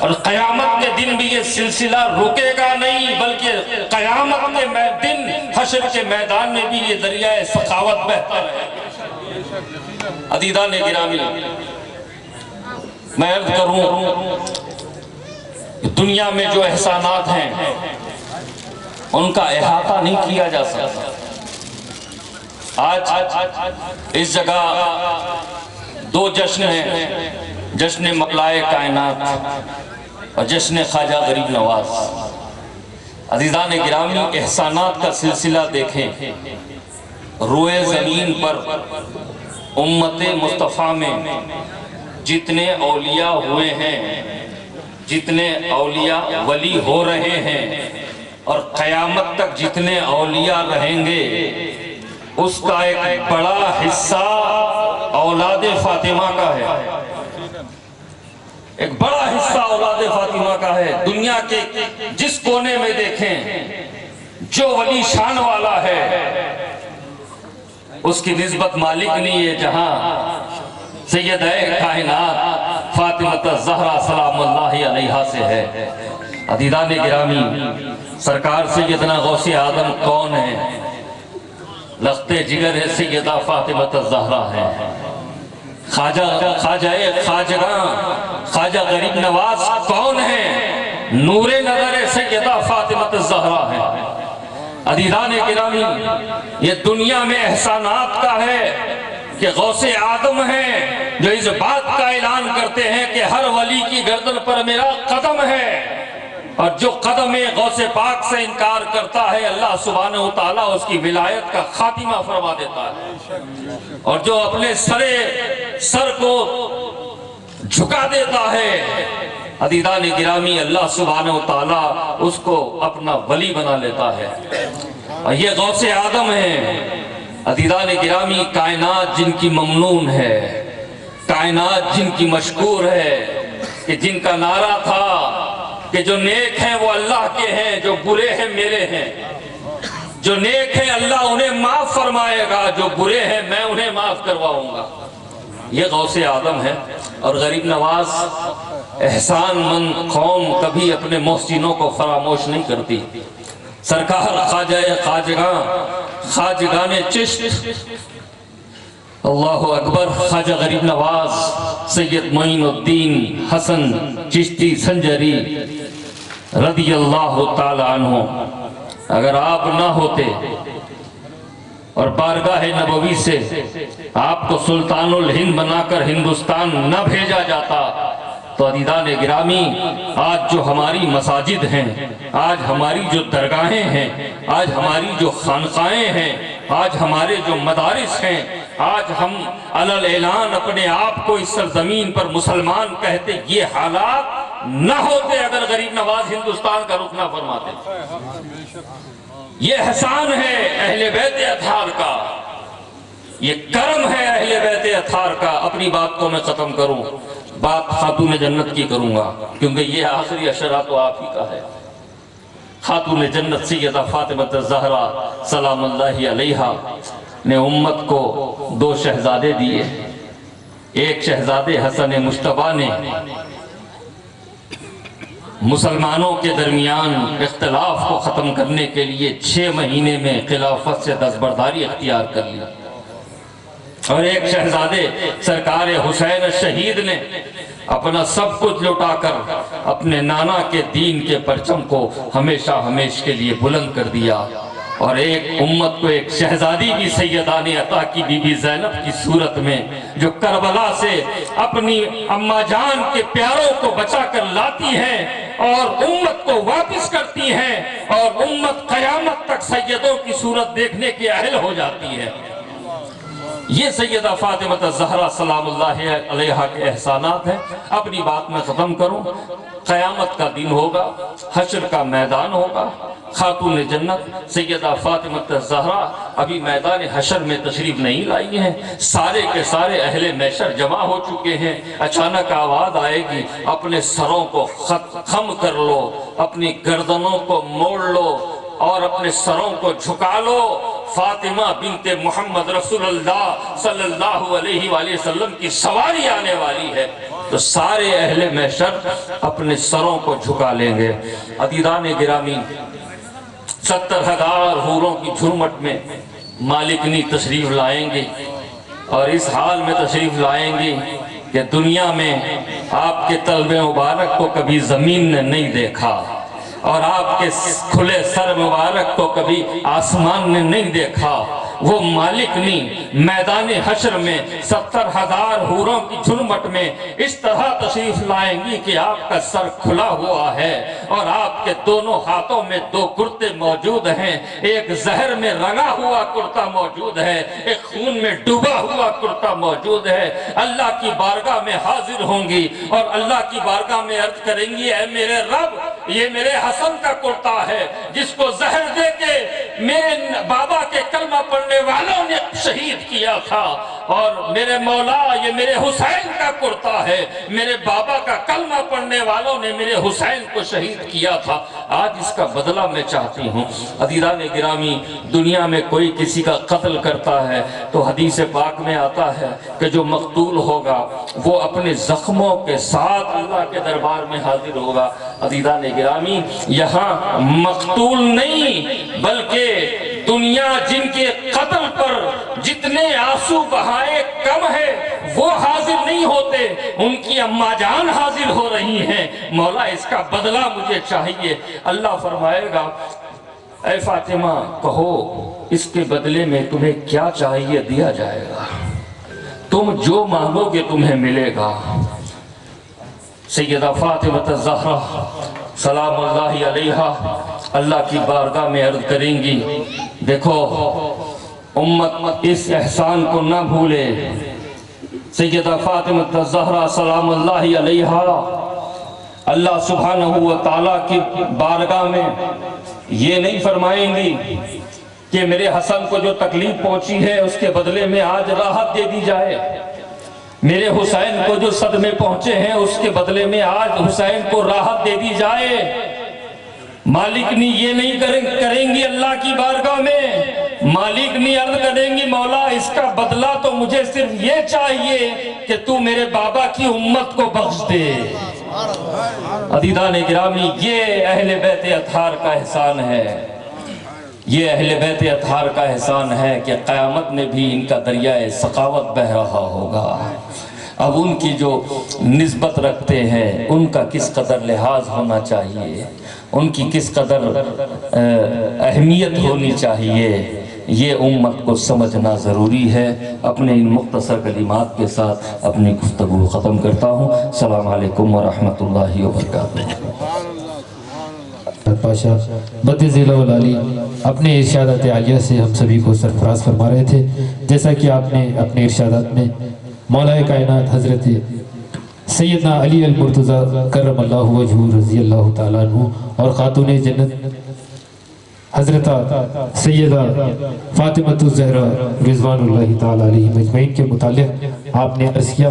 اور قیامت کے دن بھی یہ سلسلہ رکے گا نہیں، بلکہ قیامت کے دن حشر کے میدان میں بھی یہ دریا سخاوت بہتا رہے گا. عزیزان گرامی، میں عرض کروں کہ دنیا میں جو احسانات ہیں ان کا احاطہ نہیں کیا جا سکتا. آج اس جگہ دو جشن ہیں، جشن مولا کائنات اور جشن خواجہ غریب نواز. عزیزان گرامی، احسانات کا سلسلہ دیکھیں. روئے زمین پر امت مصطفیٰ میں جتنے اولیاء ہوئے ہیں، جتنے اولیاء ولی ہو رہے ہیں، اور قیامت تک جتنے اولیاء رہیں گے، اس کا ایک بڑا حصہ اولاد فاطمہ کا ہے. ایک بڑا حصہ اولاد فاطمہ کا ہے. دنیا کے جس کونے میں دیکھیں جو ولی شان والا ہے اس کی نسبت مالک نہیں ہے، جہاں سیدہ کائنات فاطمہ الزہرا سلام اللہ علیہا سے ہے. عزیزان گرامی، سرکار سیدنا غوث اعظم کون ہے؟ لخت جگر ہے سیدہ فاطمہ الزہرا ہے. خواجہ غریب نواز کون ہے؟ نور نظر سیدہ فاطمہ الزہرا ہے. عزیزان گرامی، یہ دنیا میں احسانات کا ہے کہ غوث اعظم ہیں جو اس بات کا اعلان کرتے ہیں کہ ہر ولی کی گردن پر میرا قدم ہے، اور جو قدم غوث پاک سے انکار کرتا ہے اللہ سبحانہ وتعالیٰ اس کی ولایت کا خاتمہ فرما دیتا ہے، اور جو اپنے سر کو جھکا دیتا ہے عزیزان گرامی اللہ سبحانہ وتعالیٰ اس کو اپنا ولی بنا لیتا ہے. اور یہ غوث اعظم ہیں عزیزان گرامی، کائنات جن کی ممنون ہے، کائنات جن کی مشکور ہے، کہ جن کا نعرہ تھا کہ جو نیک ہیں وہ اللہ کے ہیں، جو برے ہیں میرے ہیں. جو نیک ہیں اللہ انہیں معاف فرمائے گا، جو برے ہیں میں انہیں معاف کرواؤں گا. یہ غوث اعظم ہے. اور غریب نواز، احسان مند قوم کبھی اپنے محسنوں کو فراموش نہیں کرتی. سرکار خواجگان چشت، اللہ اکبر، خواجہ غریب نواز سید معین الدین حسن چشتی سنجری رضی اللہ تعالی عنہ، اگر آپ نہ ہوتے اور بارگاہ نبوی سے آپ کو سلطان الہند بنا کر ہندوستان نہ بھیجا جاتا تو عزیزان گرامی، آج جو ہماری مساجد ہیں، آج ہماری جو درگاہیں ہیں، آج ہماری جو خانقاہیں ہیں، آج ہمارے جو مدارس ہیں، آج ہم علل اعلان اپنے آپ کو اس سرزمین پر مسلمان کہتے، یہ حالات نہ ہوتے اگر غریب نواز ہندوستان کا رخ نہ فرماتے. یہ احسان ہے اہل بیت اطہار کا، یہ کرم ہے اہل بیت اطہار کا. اپنی بات کو میں ختم کروں. بات خاتون جنت کی کروں گا، کیونکہ یہ آخری اشرہ تو آپ ہی کا ہے۔ خاتون جنت سیدہ فاطمہ الزہرا سلام اللہ علیہا نے امت کو 2 شہزادے دیے۔ ایک شہزادے حسن مجتبیٰ نے مسلمانوں کے درمیان اختلاف کو ختم کرنے کے لیے 6 مہینے میں خلافت سے دستبرداری اختیار کر لی، اور ایک شہزادے سرکار حسین الشہید نے اپنا سب کچھ لٹا کر اپنے نانا کے دین کے پرچم کو ہمیشہ ہمیش کے لیے بلند کر دیا، اور ایک امت کو ایک شہزادی بھی سیدہ نے عطا کی، بی بی زینب کی صورت میں، جو کربلا سے اپنی اماں جان کے پیاروں کو بچا کر لاتی ہیں اور امت کو واپس کرتی ہیں، اور امت قیامت تک سیدوں کی صورت دیکھنے کے اہل ہو جاتی ہے۔ یہ سیدہ فاطمہ الزہرا سلام اللہ علیہا کے احسانات ہیں۔ اپنی بات میں ختم کروں، قیامت کا دن ہوگا، حشر کا میدان ہوگا، خاتون جنت سیدہ فاطمہ الزہرا ابھی میدان حشر میں تشریف نہیں لائی ہیں، سارے کے سارے اہل محشر جمع ہو چکے ہیں۔ اچانک آواز آئے گی، اپنے سروں کو خم کر لو، اپنی گردنوں کو موڑ لو اور اپنے سروں کو جھکا لو، فاطمہ بنت محمد رسول اللہ صلی اللہ علیہ وآلہ وسلم کی سواری آنے والی ہے۔ تو سارے اہل محشر اپنے سروں کو جھکا لیں گے۔ عزیزان گرامی، 70,000 حوروں کی جھرمٹ میں مالکنی تشریف لائیں گے، اور اس حال میں تشریف لائیں گے کہ دنیا میں آپ کے طلب مبارک کو کبھی زمین نے نہیں دیکھا، اور آپ کے کھلے سر مبارک کو کبھی آسمان نے نہیں دیکھا۔ وہ مالکنی میدان حشر میں 70,000 حوروں کی جھرمٹ میں اس طرح تشریف لائیں گی کہ آپ کا سر کھلا ہوا ہے، اور آپ کے دونوں ہاتھوں میں 2 کرتے موجود ہیں، ایک زہر میں رنگا ہوا کرتا موجود ہے، ایک خون میں ڈوبا ہوا کرتا موجود ہے۔ اللہ کی بارگاہ میں حاضر ہوں گی اور اللہ کی بارگاہ میں عرض کریں گی، اے میرے رب، یہ میرے حسن کا کرتا ہے جس کو زہر دے کے میرے بابا کے کلمہ پڑھنے والوں نے شہید کیا تھا، اور میرے مولا یہ میرے حسین کا کرتا ہے، میرے بابا کا کلمہ پڑھنے والوں نے میرے حسین کو شہید کیا تھا، آج اس کا بدلہ میں چاہتی ہوں۔ عزیزان گرامی، دنیا میں کوئی کسی کا قتل کرتا ہے تو حدیث پاک میں آتا ہے کہ جو مقتول ہوگا وہ اپنے زخموں کے ساتھ اللہ کے دربار میں حاضر ہوگا۔ عزیزان گرامی، یہاں مقتول نہیں بلکہ دنیا جن کے قتل پر جتنے آنسو بہائے کم ہے وہ حاضر نہیں ہوتے، ان کی اماں جان حاضر ہو رہی ہیں۔ مولا اس کا بدلہ مجھے چاہیے۔ اللہ فرمائے گا، اے فاطمہ کہو اس کے بدلے میں تمہیں کیا چاہیے دیا جائے گا، تم جو مانگو گے تمہیں ملے گا۔ سیدہ فاطمہ الزہرا سلام اللہ علیہا اللہ کی بارگاہ میں عرض کریں گی، دیکھو امت اس احسان کو نہ بھولے۔ سیدہ فاطمہ الزہرا سلام اللہ علیہا اللہ سبحانہ و تعالیٰ کی بارگاہ میں یہ نہیں فرمائیں گی کہ میرے حسن کو جو تکلیف پہنچی ہے اس کے بدلے میں آج راحت دے دی جائے، میرے حسین کو جو صدمے پہنچے ہیں اس کے بدلے میں آج حسین کو راحت دے دی جائے۔ مالکنی یہ نہیں کریں گی اللہ کی بارگاہ میں، مالکنی عرض کریں گی، مولا اس کا بدلہ تو مجھے صرف یہ چاہیے کہ تو میرے بابا کی امت کو بخش دے۔ عزیزان گرامی، یہ اہل بیت اطہار کا احسان ہے، یہ اہل بیت اطہار کا احسان ہے کہ قیامت میں بھی ان کا دریائے سخاوت بہہ رہا ہوگا۔ اب ان کی جو نسبت رکھتے ہیں ان کا کس قدر لحاظ ہونا چاہیے، ان کی کس قدر اہمیت ہونی چاہیے، یہ امت کو سمجھنا ضروری ہے۔ اپنے ان مختصر کلمات کے ساتھ اپنی گفتگو ختم کرتا ہوں۔ السلام علیکم ورحمۃ اللہ وبرکاتہ۔ پاشا مدِ ذیل العالی اپنے ارشادات عالیہ سے ہم سبھی کو سرفراز فرما رہے تھے، جیسا کہ آپ نے اپنے ارشادات میں مولا کائنات حضرت سیدنا علی المرتضیٰ کرم اللہ وجہہ رضی اللہ تعالیٰ عنہ اور خاتون جنت حضرت سیدہ فاطمہ الزہرا رضوان اللہ تعالیٰ علیہ مجمعین کے متعلق آپ نے عرض کیا۔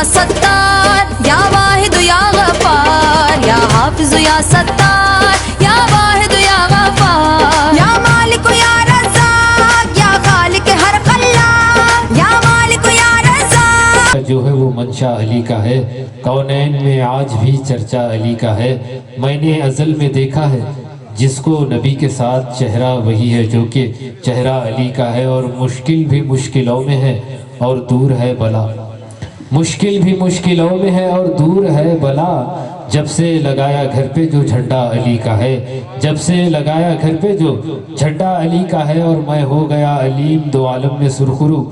ستار یا واحد یا غفار یا حافظ یا ستار یا واحد یا غفار یا مالک یا رزاق یا خالق ہر خلاق یا مالک یا رزاق جو ہے وہ منشا علی کا ہے، کونین میں آج بھی چرچا علی کا ہے۔ میں نے ازل میں دیکھا ہے جس کو نبی کے ساتھ چہرہ وہی ہے جو کہ چہرہ علی کا ہے، اور مشکل بھی مشکلوں میں ہے اور دور ہے بلا، مشکل بھی مشکلوں میں ہے اور دور ہے بلا، جب سے لگایا گھر پہ جو جھنڈا علی کا ہے، جب سے لگایا گھر پہ جو جھنڈا علی کا ہے، اور میں ہو گیا علیم دو عالم میں سرخرو،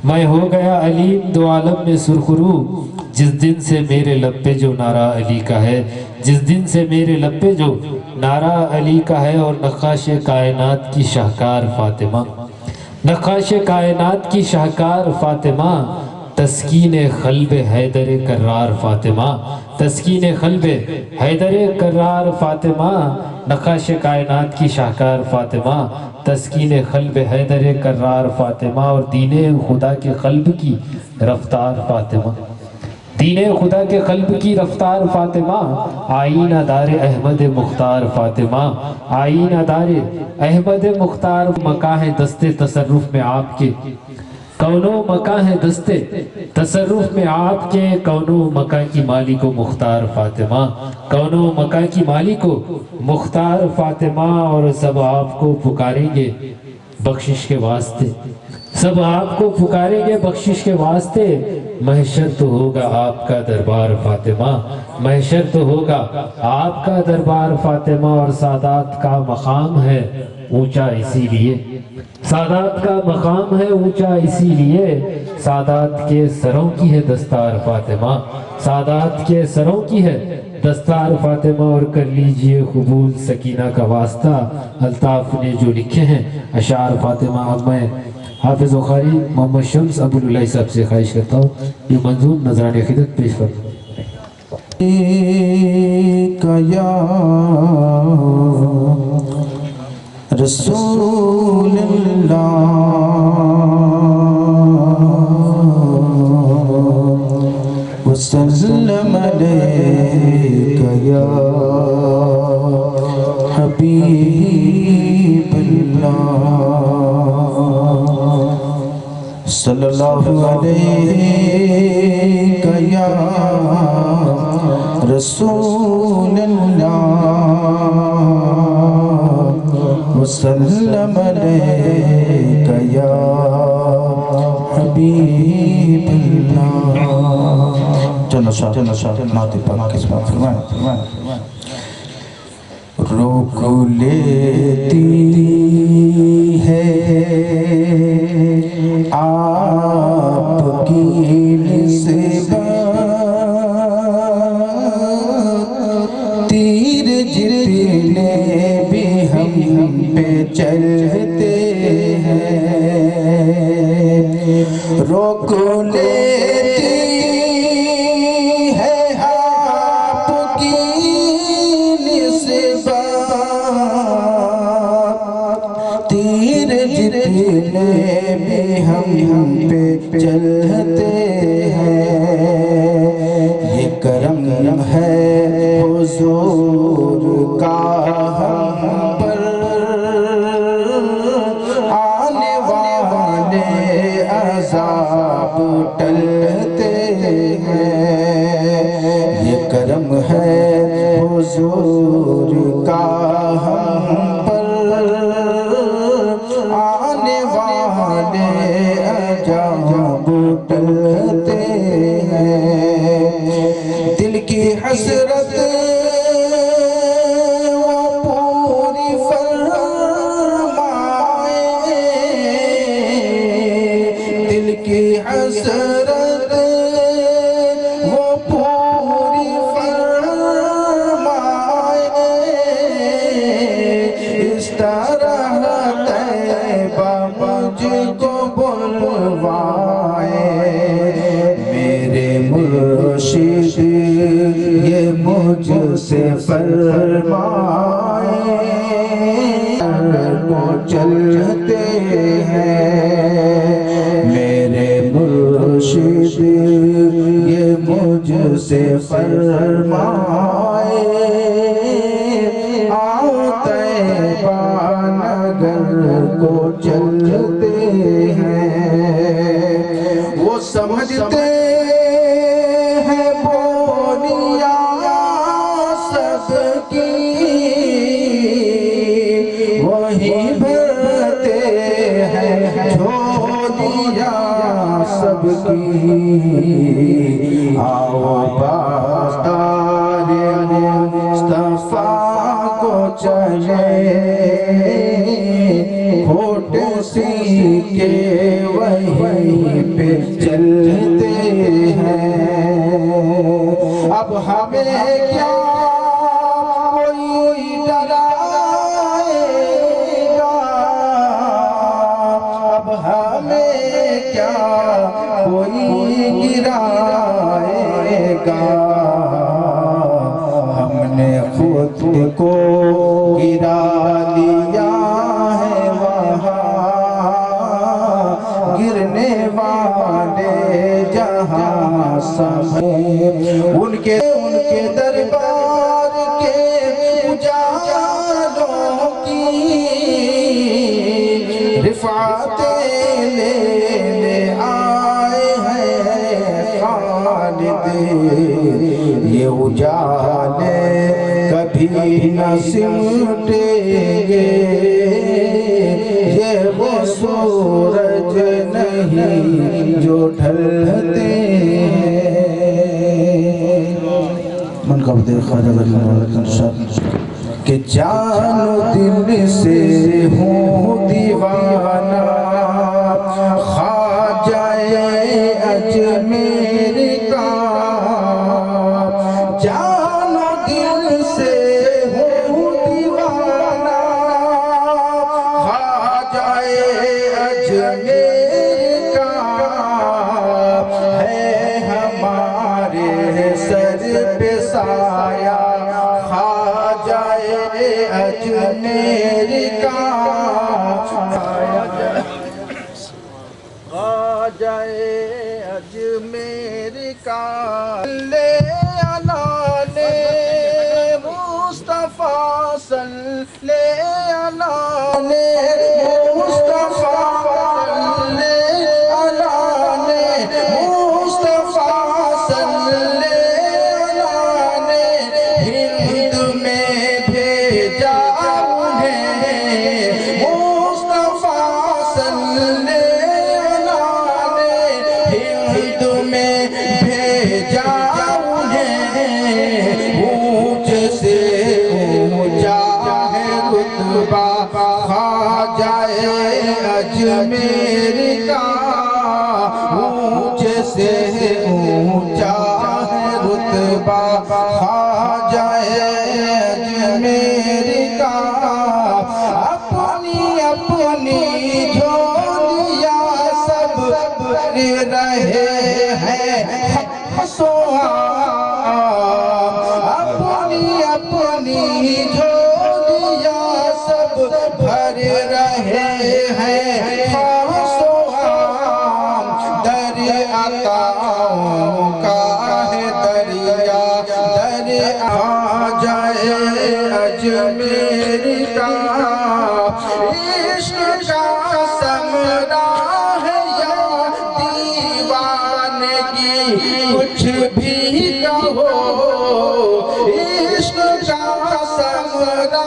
میں ہو گیا علیم دو عالم میں سرخرو، جس دن سے میرے لب پہ جو نعرہ علی کا ہے، جس دن سے میرے لب پہ جو نعرہ علی کا ہے، اور نقاش کائنات کی شاہکار فاطمہ، نقاش کائنات کی شاہکار فاطمہ، تسکین قلب حیدر کرار فاطمہ، تسکین قلب حیدر کرار فاطمہ، نقاش کائنات کی شاہکار فاطمہ، تسکین قلب حیدر کرار فاطمہ، اور دین خدا کے قلب کی رفتار فاطمہ، دین خدا کے قلب کی رفتار فاطمہ، آئینہ دار احمد مختار فاطمہ، آئینہ دار احمد مختار، مکاں ہے دست تصرف میں آپ کے، کونوں مکاں ہے دست تصرف میں آپ کے، کونوں مکاں کی مالک و مختار فاطمہ، کونوں مکاں کی مالک و مختار فاطمہ، اور سب آپ کو پکاریں گے بخشش کے واسطے، سب آپ کو پکاریں گے بخشش کے واسطے، محشر تو ہوگا آپ کا دربار فاطمہ، محشر تو ہوگا آپ کا دربار فاطمہ، اور سادات کا مقام ہے اونچا اسی لیے، سادات کا مقام ہے اونچا اسی لیے، سادات کے سروں کی ہے دستار فاطمہ، سادات کے سروں کی ہے دستار فاطمہ، اور کر لیجئے قبول سکینہ کا واسطہ، الطاف نے جو لکھے ہیں اشعار فاطمہ۔ اب میں حافظ و قاری محمد شمس ابوالعلا صاحب سے خواہش کرتا ہوں یہ منظوم نذرانِ خدمت پیش فرمائیں۔ یا رسول اللہ وسلم علیک یا حبیب اللہ صلی اللہ علیک یا رسول اللہ وسلم علیک یا حبیب اللہ۔ چلو شاہ نعت پاک کس بات فرمائیں۔ روک لیتی ہے آپ کی نسبت، تیر جتنے بھی ہم پہ چلتے ہیں، روک لیتی ہے آپ کی نسبت، تیر جتنے بھی ہم پہ چلتے ہیں، یہ کرم ہے حضور کا ہم پر، آنے والے عذاب ٹلتے ہیں، یہ کرم ہے حضور کا ہم پر، آنے والے عذاب ٹلتے ہیں، دل کی حسرت وہ پوری فرمائے، دل کی حسرت وہ پوری فرمائے، اس طرح طیبہ مجھ کو بلوائے، میرے مرشد یہ مجھ سے فرمائے، کو چلتے ہیں، میرے مرشد یہ فرمائے آؤ طیبہ نگر کو چلتے ہیں وہ سمجھتے ہیں بولیاں سب کی وہی بھرتے ہیں جھولیاں سب کی آؤ بازار مصطفیٰ کو چلے ہوٹ سیکھے وہیں پہ چلتے ہیں اب ہمیں کیا کوئی ڈرائے گا اب ہمیں کیا کوئی گرائے گا ہم نے خود کو گرا لیا ہے وہاں گرنے والے جہاں سب ان کے دربار کے اجالوں کی رفعتیں لینے آئے ہیں خالد یہ اجالے کبھی نہ سمٹیں گے یہ وہ سورج نہیں جو ڈھلتے من کا بدے خواجہ کہ جان و دل سے ہوں دیوانہ خواجہ اجمیر کا جان و دل سے ہوں دیوانہ خواجہ اجمیر کا ہے ہمارے سر پہ سایہ خواجہ اجمیر کا خواجہ اجمیر کا لے علی مصطفیٰ صلی علی مصطفیٰ صلی علی مصطفیٰ صلی علی ہند میں بھیجا انہیں مصطفیٰ صلی علی ہند میں بھیجا انہیں اونچ سے اونچا ہے رتبہ خواجہ اجمیر کا اونچ سے اونچا ہے رتبہ خواجہ اجمیر کا اپنی اپنی جھولیاں سب بھر رہے ہیں اپنی اپنی جھولیاں سب بھر رہے ہیں در عطاؤں کا ہے دریا در خواجہ اجمیر کا عشق کا ثمرہ ہے یا دیوانگی کچھ بھی کہو عشق کا ثمرہ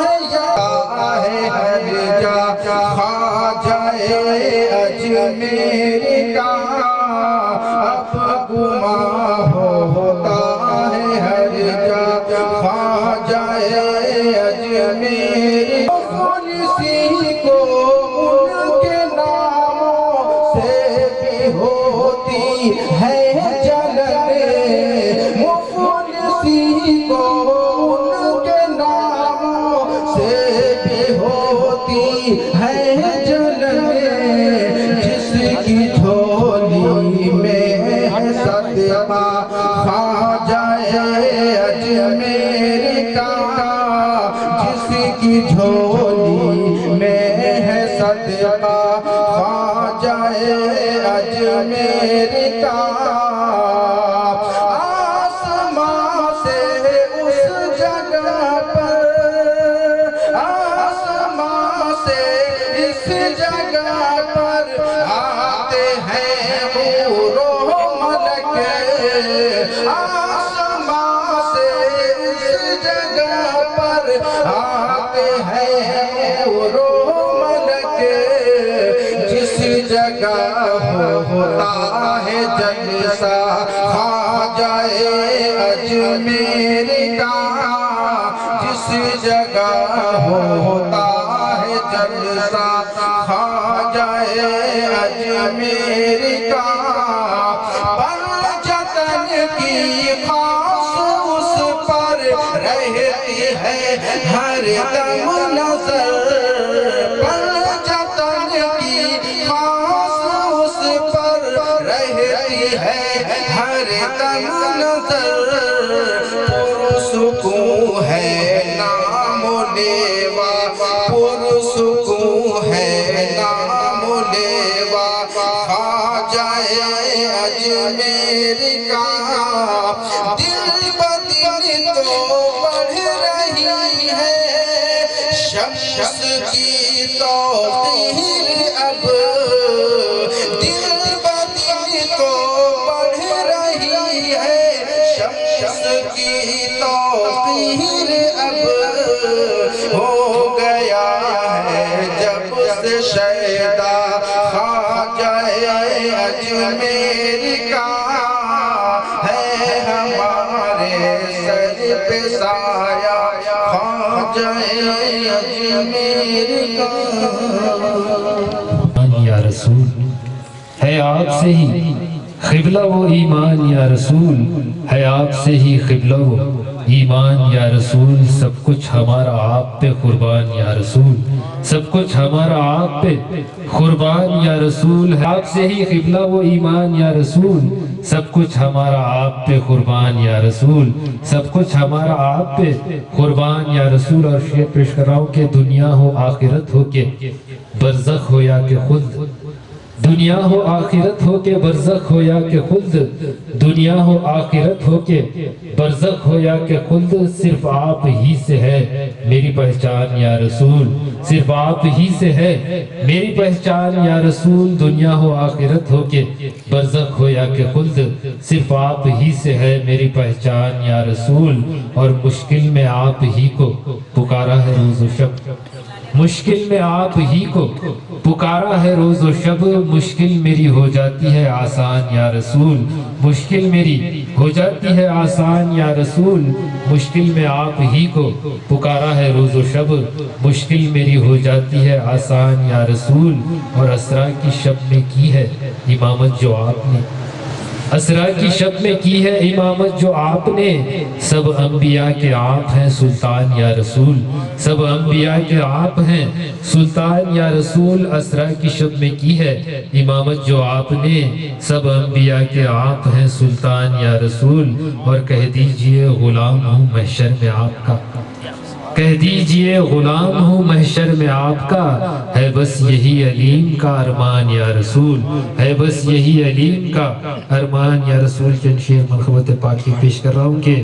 ہے یا ہر جا خواجہ اجمیر کا اب گماں ہوتا ہے ہر جا خواجہ اجمیر مفلسی کو ان کے ناموں سے بھی ہوتی ہے جلن مفلسی کو ان کے ناموں سے بھی ہوتی ہے جلن جس کی جھولی میں ہے صدقہ خواجہ اجمیر کا جس کی جھولی میں ہے صدقہ خواجہ اجمیر کا جگہ ہوتا ہے جلسہ خواجہ اجمیر کا، جس جگہ ہوتا ہے جلسہ خواجہ اجمیر کا، پنجتن کی خاص اس پر رہتی ہے ہر دم نظر، پنجتن کی خاص اس پر رہتی ہے ہر دم نظر، پرسکون ہے نام و لیوا، پرسکون ہے نام و لیوا خواجہ اجمیر کا، دل بدل تو بڑھ رہی ہے شمس کی توقیر اب، دل بدل تو بڑھ رہی ہے شمس کی توقیر اب، ہو گیا ہے جب سے شیدا خواجہ اجمیر کا، ہے ہمارے سر پہ سایہ خواجہ اجمیر کا۔ یا رسول ہے آپ سے ہی قبلہ و ایمان یا رسول، ہے آپ سے ہی قبلہ و ایمان یا رسول، سب کچھ ہمارا آپ پہ قربان یا رسول، سب کچھ ہمارا آپ پہ قربان یا رسول، ہے آپ سے ہی قبلہ و ایمان یا رسول، سب کچھ ہمارا آپ پہ قربان یا رسول، سب کچھ ہمارا آپ پہ قربان یا رسول۔ اور شعر پیش کر رہا ہوں کہ دنیا ہو آخرت ہو کے برزخ ہو یا کہ خلد، دنیا ہو آخرت ہو کے برزخ ہو یا کہ خلد، دنیا ہو آخرت ہو کے برزخ ہو یا کہ خلد، صرف آپ ہی سے ہے میری پہچان یا رسول، صرف آپ ہی سے ہے میری پہچان یا رسول، دنیا ہو آخرت ہو کے برزخ ہو یا کہ خلد، صرف آپ ہی سے ہے میری پہچان یا رسول۔ اور مشکل میں آپ ہی کو پکارا ہے روز و شب، مشکل میں آپ ہی کو پکارا ہے روز و شب، مشکل میری ہو جاتی ہے آسان یا رسول، مشکل میری ہو جاتی ہے آسان یا رسول، مشکل میں آپ ہی کو پکارا ہے روز و شب، مشکل میری ہو جاتی ہے آسان یا رسول۔ اور اسرا کی شب میں کی ہے امامت جو آپ نے، اسرا کی شب میں کی ہے امامت جو آپ نے، سب انبیاء کے آپ ہیں سلطان یا رسول، سب انبیاء کے آپ ہیں سلطان یا رسول، اسرا کی شب میں کی ہے امامت جو آپ نے، سب انبیاء کے آپ ہیں سلطان یا رسول۔ اور کہہ دیجئے غلام ہوں محشر میں آپ کا، کہہ دیجئے غلام ہوں محشر میں آپ کا، ہے بس یہی علیم کا ارمان یا رسول، ہے بس یہی علیم کا ارمان یا رسول۔ چند شعر منقبت پاک کی پیش کر رہا ہوں کہ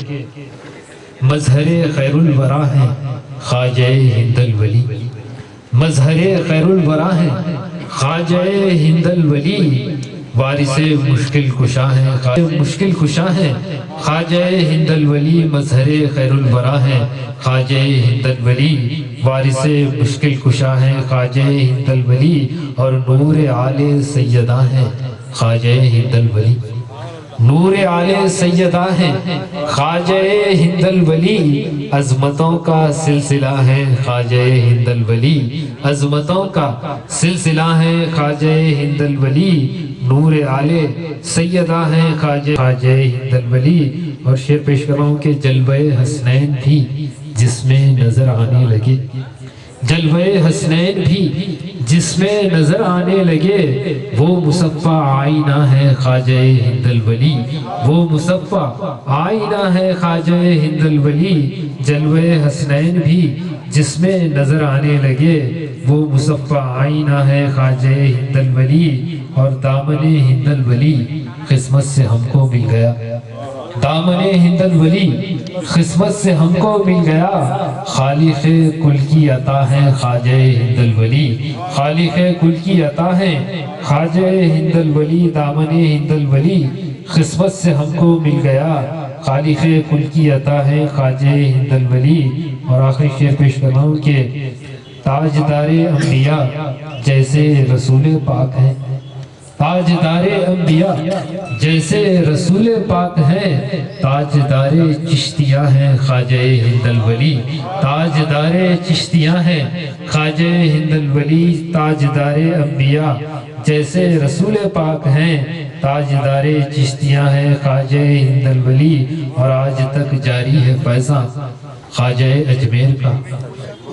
مظہر خیر الورا ہیں خواجہ ہند الولی، مظہر خیر الورا ہیں خواجہ ہند الولی، وارث مشکل کشا ہیں، مشکل کشا ہیں خواجہ ہند الولی، مظہر خیر الورا ہیں خواجہ ہند الولی، وارث مشکل کشا ہیں خواجہ ہند الولی، اور نور آل سیدہ ہیں خواجہ ہند الولی، نور آل سیدہ ہیں خواجہ ہند الولی، عظمتوں کا سلسلہ ہے خواجہ ہند الولی، عظمتوں کا سلسلہ ہے خواجہ ہند الولی، نور آل سیدہ ہیں خواجہ ہند الولی۔ اور شعر پیش کر رہا ہوں کہ جلوہ حسنین بھی جس میں نظر آنے لگے، جلوہ حسنین بھی جس میں نظر آنے لگے، وہ مصفہ آئینہ ہے خواجہ ہند الولی، وہ مصفہ آئینہ ہے خواجہ ہند الولی، جلوہ حسنین بھی جس میں نظر آنے لگے، وہ مصفہ آئینہ ہے خواجہ ہند الولی۔ اور دامن ہند الولی قسمت سے ہم کو مل گیا، دامن ہند الولی قسمت سے ہم کو مل گیا، خالق کل کی عطا ہے خواجہ ہند الولی، خالق کل کی عطا ہے خواجہ ہند الولی، دامن ہند الولی قسمت سے ہم کو مل گیا، خالق کل کی عطا ہے خواجہ ہند الولی۔ اور آخری شعر پیش کر رہا ہوں کہ تاجدار انبیاء جیسے رسول پاک ہیں، تاجدار انبیاء جیسے رسول پاک ہیں، تاجدار چشتیاں ہیں خواجہ ہند الولی، تاجدار چشتیاں ہیں خواجہ ہند الولی، تاجدار انبیاء جیسے رسول پاک ہیں، تاجدار چشتیاں ہیں خواجہ ہند الولی، اور آج تک جاری ہے فیضاں خواجہ اجمیر کا،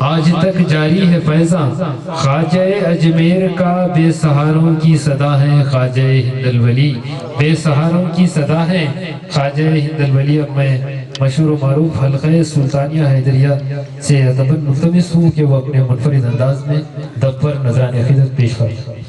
آج تک جاری ہے فیضاں خواجہ اجمیر کا، بے سہاروں کی صدا ہے خواجہ ہند الولی، بے سہاروں کی صدا ہے خواجہ ہند الولی۔ اب میں مشہور و معروف حلقہ سلطانیہ حیدریہ سے ادباً ملتمس ہوں کہ وہ اپنے منفرد انداز میں دفتر نذران عقیدت پیش کریں۔